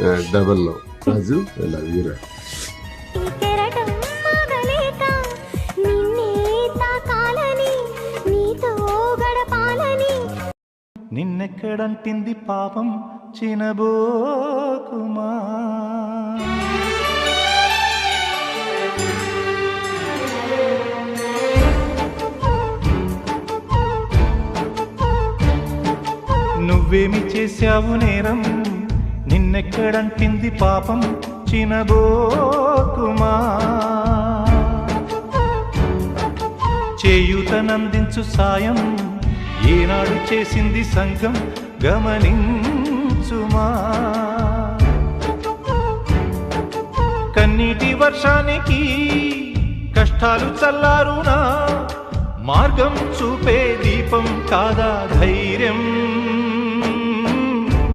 Double love. Raju I love you రా. నిన్నెక్కడంటింది పాపం చినబోకుమా. నువ్వేమి చేశావు నేరం, నిన్నెక్కడంటింది పాపం చినబోకుమా. చేయూతనందించు సాయం ఏనాడు చేసింది సంఘం గమనించుమా. కన్నీటి వర్షానికి కష్టాలు చల్లారునా, మార్గం చూపే దీపం కాదా ధైర్యం.